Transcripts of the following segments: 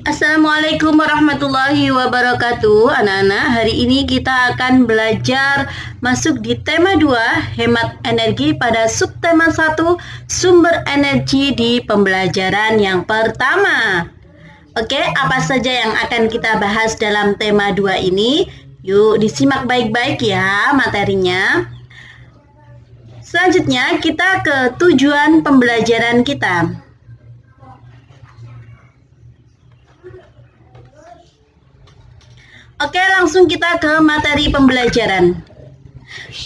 Assalamualaikum warahmatullahi wabarakatuh. Anak-anak, hari ini kita akan belajar masuk di tema 2, hemat energi pada subtema 1, sumber energi di pembelajaran yang pertama. Oke, apa saja yang akan kita bahas dalam tema 2 ini? Yuk disimak baik-baik ya materinya. Selanjutnya kita ke tujuan pembelajaran kita. Oke, langsung kita ke materi pembelajaran.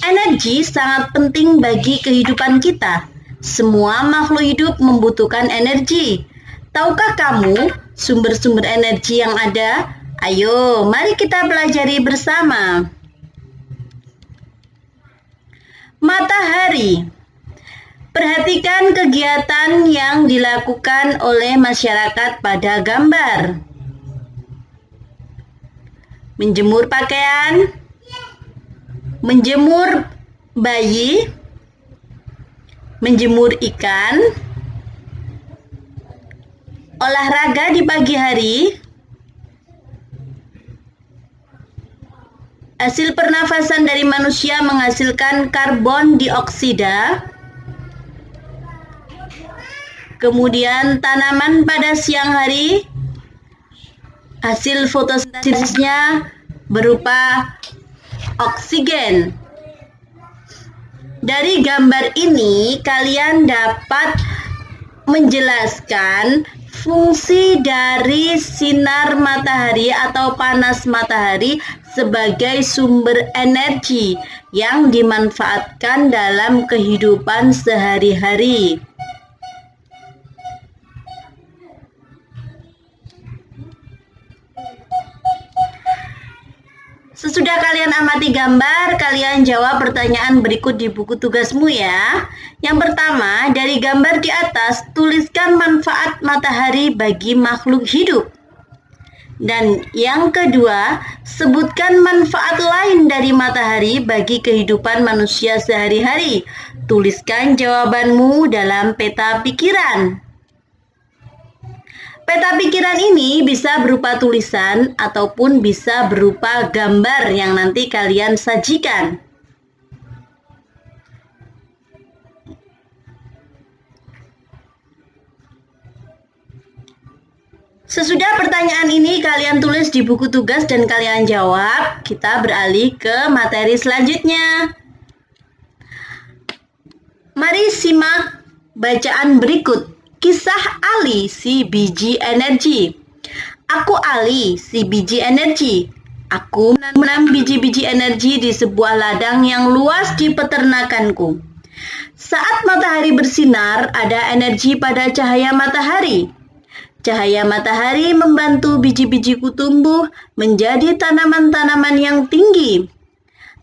Energi sangat penting bagi kehidupan kita. Semua makhluk hidup membutuhkan energi. Tahukah kamu sumber-sumber energi yang ada? Ayo, mari kita pelajari bersama. Matahari. Perhatikan kegiatan yang dilakukan oleh masyarakat pada gambar. Menjemur pakaian, menjemur bayi, menjemur ikan, olahraga di pagi hari, hasil pernafasan dari manusia menghasilkan karbon dioksida, kemudian tanaman pada siang hari, hasil fotosintesisnya berupa oksigen. Dari gambar ini kalian dapat menjelaskan fungsi dari sinar matahari atau panas matahari sebagai sumber energi yang dimanfaatkan dalam kehidupan sehari-hari. Sesudah kalian amati gambar, kalian jawab pertanyaan berikut di buku tugasmu ya. Yang pertama, dari gambar di atas, tuliskan manfaat matahari bagi makhluk hidup. Dan yang kedua, sebutkan manfaat lain dari matahari bagi kehidupan manusia sehari-hari. Tuliskan jawabanmu dalam peta pikiran. Peta pikiran ini bisa berupa tulisan ataupun bisa berupa gambar yang nanti kalian sajikan. Sesudah pertanyaan ini kalian tulis di buku tugas dan kalian jawab, kita beralih ke materi selanjutnya. Mari simak bacaan berikut. Kisah Ali si biji energi. Aku Ali si biji energi. Aku menanam biji-biji energi di sebuah ladang yang luas di peternakanku. Saat matahari bersinar, ada energi pada cahaya matahari. Cahaya matahari membantu biji-bijiku tumbuh menjadi tanaman-tanaman yang tinggi.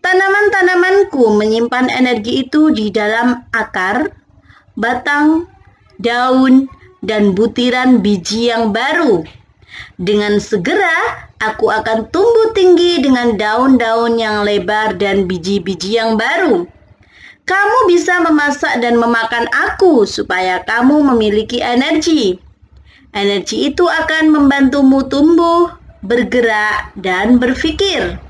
Tanaman-tanamanku menyimpan energi itu di dalam akar, batang, daun, dan butiran biji yang baru. Dengan segera, aku akan tumbuh tinggi dengan daun-daun yang lebar dan biji-biji yang baru. Kamu bisa memasak dan memakan aku supaya kamu memiliki energi. Energi itu akan membantumu tumbuh, bergerak, dan berpikir.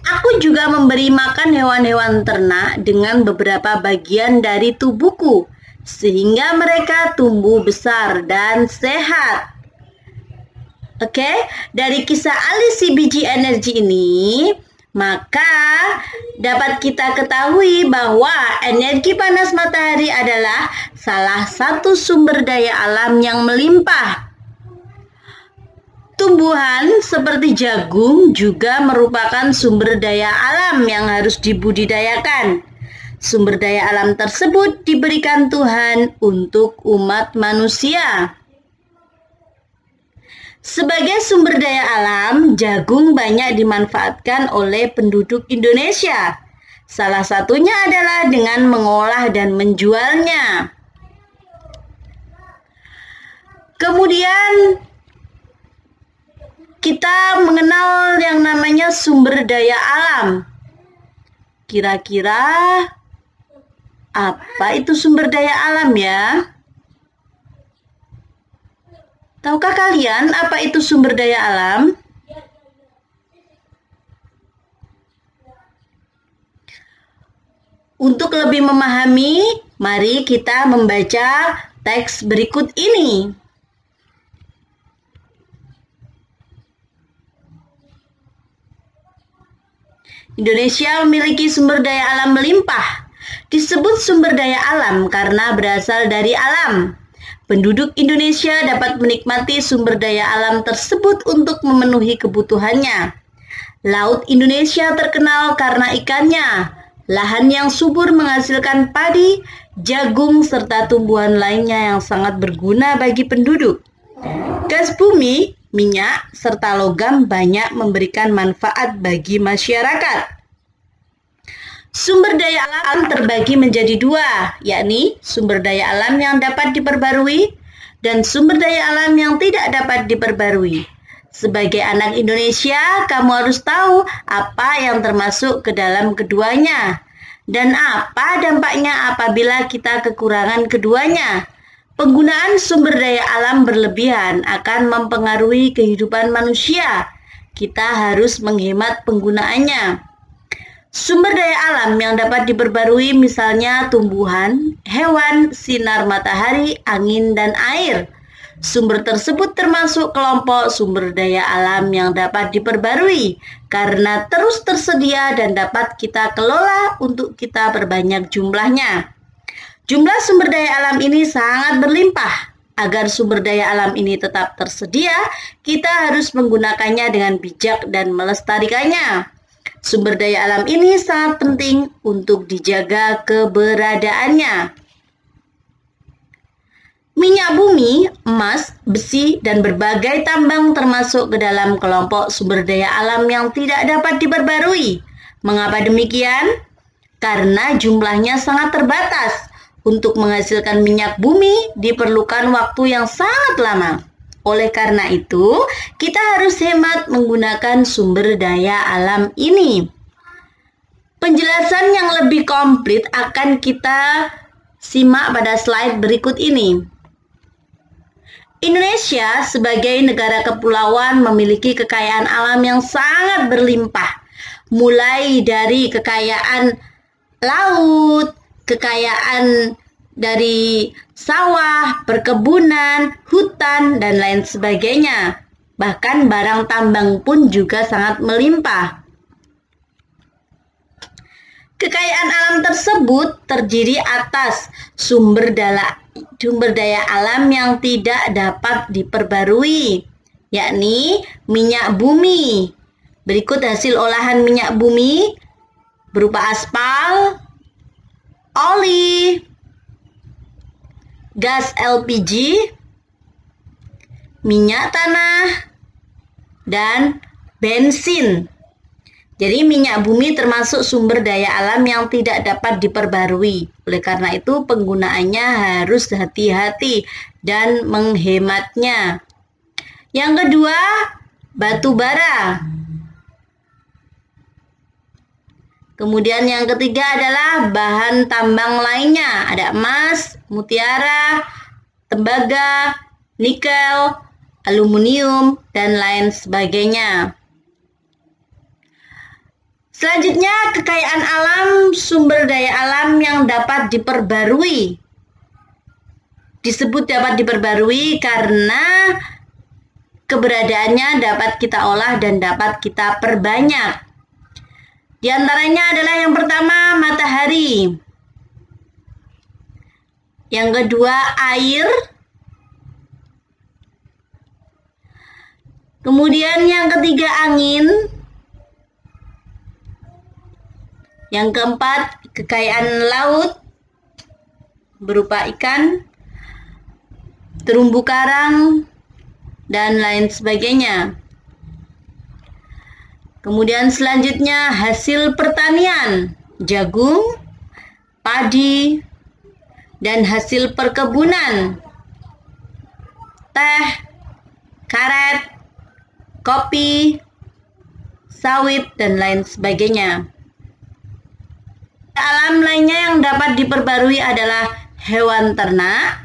Aku juga memberi makan hewan-hewan ternak dengan beberapa bagian dari tubuhku, sehingga mereka tumbuh besar dan sehat. Oke, dari kisah Ali si biji energi ini, maka dapat kita ketahui bahwa energi panas matahari adalah salah satu sumber daya alam yang melimpah. Tumbuhan seperti jagung juga merupakan sumber daya alam yang harus dibudidayakan. Sumber daya alam tersebut diberikan Tuhan untuk umat manusia. Sebagai sumber daya alam, jagung banyak dimanfaatkan oleh penduduk Indonesia. Salah satunya adalah dengan mengolah dan menjualnya. Kemudian kita mengenal yang namanya sumber daya alam. Kira-kira apa itu sumber daya alam ya? Tahukah kalian apa itu sumber daya alam? Untuk lebih memahami, mari kita membaca teks berikut ini. Indonesia memiliki sumber daya alam melimpah. Disebut sumber daya alam karena berasal dari alam. Penduduk Indonesia dapat menikmati sumber daya alam tersebut untuk memenuhi kebutuhannya. Laut Indonesia terkenal karena ikannya. Lahan yang subur menghasilkan padi, jagung, serta tumbuhan lainnya yang sangat berguna bagi penduduk. Gas bumi, minyak, serta logam banyak memberikan manfaat bagi masyarakat. Sumber daya alam terbagi menjadi dua, yakni sumber daya alam yang dapat diperbarui dan sumber daya alam yang tidak dapat diperbarui. Sebagai anak Indonesia, kamu harus tahu apa yang termasuk ke dalam keduanya dan apa dampaknya apabila kita kekurangan keduanya. Penggunaan sumber daya alam berlebihan akan mempengaruhi kehidupan manusia. Kita harus menghemat penggunaannya. Sumber daya alam yang dapat diperbarui misalnya tumbuhan, hewan, sinar matahari, angin, dan air. Sumber tersebut termasuk kelompok sumber daya alam yang dapat diperbarui karena terus tersedia dan dapat kita kelola untuk kita perbanyak jumlahnya. Jumlah sumber daya alam ini sangat berlimpah. Agar sumber daya alam ini tetap tersedia, kita harus menggunakannya dengan bijak dan melestarikannya. Sumber daya alam ini sangat penting untuk dijaga keberadaannya. Minyak bumi, emas, besi, dan berbagai tambang termasuk ke dalam kelompok sumber daya alam yang tidak dapat diperbarui. Mengapa demikian? Karena jumlahnya sangat terbatas. Untuk menghasilkan minyak bumi diperlukan waktu yang sangat lama. Oleh karena itu, kita harus hemat menggunakan sumber daya alam ini. Penjelasan yang lebih komplit akan kita simak pada slide berikut ini. Indonesia sebagai negara kepulauan memiliki kekayaan alam yang sangat berlimpah, mulai dari kekayaan laut, kekayaan dari sawah, perkebunan, hutan, dan lain sebagainya. Bahkan barang tambang pun juga sangat melimpah. Kekayaan alam tersebut terdiri atas sumber daya alam yang tidak dapat diperbarui, yakni minyak bumi. Berikut hasil olahan minyak bumi berupa aspal, oli, gas LPG, minyak tanah, dan bensin. Jadi minyak bumi termasuk sumber daya alam yang tidak dapat diperbarui. Oleh karena itu penggunaannya harus hati-hati dan menghematnya. Yang kedua, batu bara. Kemudian yang ketiga adalah bahan tambang lainnya. Ada emas, mutiara, tembaga, nikel, aluminium, dan lain sebagainya. Selanjutnya, kekayaan alam, sumber daya alam yang dapat diperbarui. Disebut dapat diperbarui karena keberadaannya dapat kita olah dan dapat kita perbanyak. Di antaranya adalah yang pertama, matahari. Yang kedua, air. Kemudian yang ketiga, angin. Yang keempat, kekayaan laut berupa ikan, terumbu karang, dan lain sebagainya. Kemudian selanjutnya hasil pertanian, jagung, padi, dan hasil perkebunan, teh, karet, kopi, sawit, dan lain sebagainya. Alam lainnya yang dapat diperbarui adalah hewan ternak,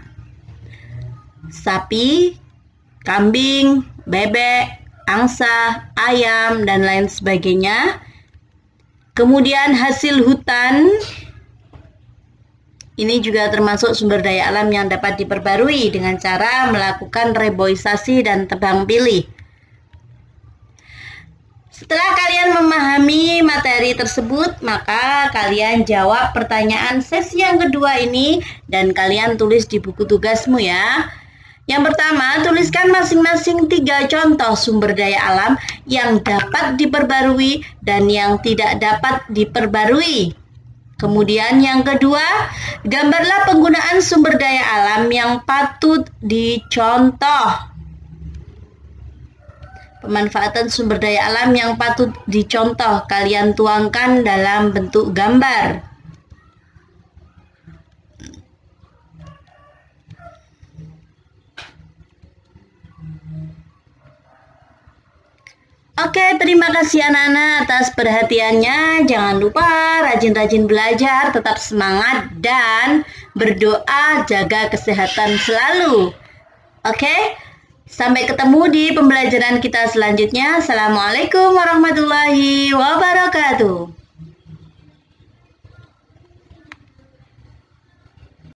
sapi, kambing, bebek, angsa, ayam, dan lain sebagainya. Kemudian hasil hutan, ini juga termasuk sumber daya alam yang dapat diperbarui dengan cara melakukan reboisasi dan tebang pilih. Setelah kalian memahami materi tersebut, maka kalian jawab pertanyaan sesi yang kedua ini dan kalian tulis di buku tugasmu ya. Yang pertama, tuliskan masing-masing 3 contoh sumber daya alam yang dapat diperbarui dan yang tidak dapat diperbarui. Kemudian yang kedua, gambarlah penggunaan sumber daya alam yang patut dicontoh. Pemanfaatan sumber daya alam yang patut dicontoh kalian tuangkan dalam bentuk gambar. Oke, terima kasih anak-anak atas perhatiannya. Jangan lupa rajin-rajin belajar, tetap semangat dan berdoa jaga kesehatan selalu. Oke? Sampai ketemu di pembelajaran kita selanjutnya. Assalamualaikum warahmatullahi wabarakatuh.